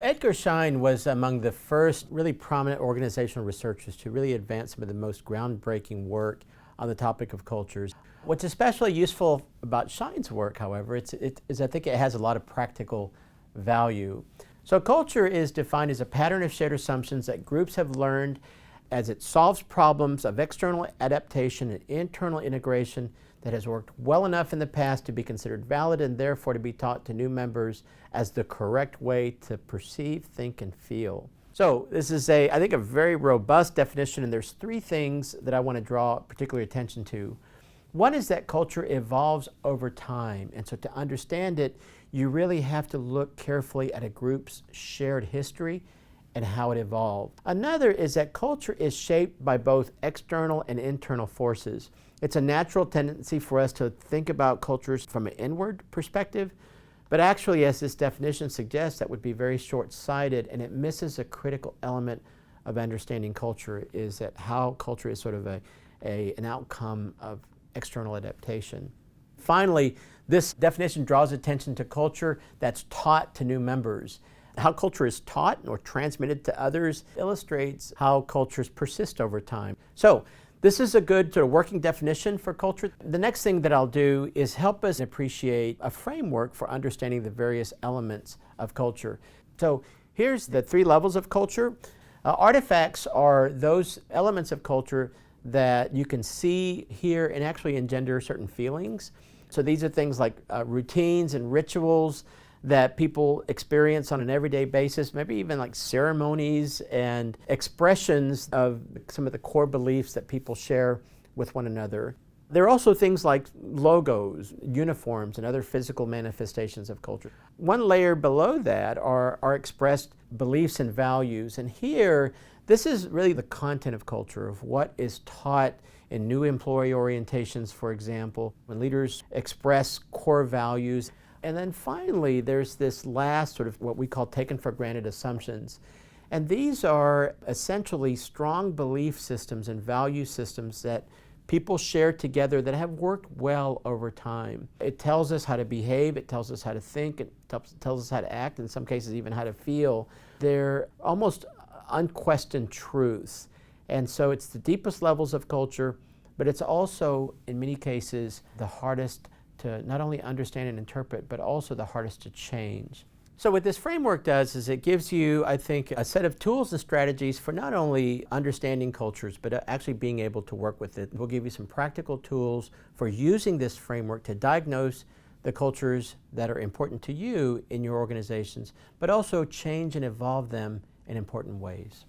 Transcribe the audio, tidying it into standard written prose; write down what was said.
Edgar Schein was among the first really prominent organizational researchers to really advance some of the most groundbreaking work on the topic of cultures. What's especially useful about Schein's work, however, is I think it has a lot of practical value. So culture is defined as a pattern of shared assumptions that groups have learned as it solves problems of external adaptation and internal integration that has worked well enough in the past to be considered valid and therefore to be taught to new members as the correct way to perceive, think, and feel. So this is I think a very robust definition, and there's three things that I want to draw particular attention to. One is that culture evolves over time, and so to understand it, you really have to look carefully at a group's shared history and how it evolved. Another is that culture is shaped by both external and internal forces. It's a natural tendency for us to think about cultures from an inward perspective, but actually, as this definition suggests, that would be very short-sighted, and it misses a critical element of understanding culture, is that how culture is sort of an outcome of external adaptation. Finally, this definition draws attention to culture that's taught to new members. How culture is taught or transmitted to others illustrates how cultures persist over time. So this is a good sort of working definition for culture. The next thing that I'll do is help us appreciate a framework for understanding the various elements of culture. So here's the three levels of culture. Artifacts are those elements of culture that you can see, hear, and actually engender certain feelings. So these are things like routines and rituals that people experience on an everyday basis, maybe even like ceremonies and expressions of some of the core beliefs that people share with one another. There are also things like logos, uniforms, and other physical manifestations of culture. One layer below that are expressed beliefs and values, and here, this is really the content of culture, of what is taught in new employee orientations, for example, when leaders express core values. And then finally, there's this last sort of what we call taken for granted assumptions. And these are essentially strong belief systems and value systems that people share together that have worked well over time. It tells us how to behave, it tells us how to think, it tells us how to act, in some cases even how to feel. They're almost unquestioned truths. And so it's the deepest levels of culture, but it's also, in many cases, the hardest to not only understand and interpret, but also the hardest to change. So what this framework does is it gives you, I think, a set of tools and strategies for not only understanding cultures, but actually being able to work with it. We'll give you some practical tools for using this framework to diagnose the cultures that are important to you in your organizations, but also change and evolve them in important ways.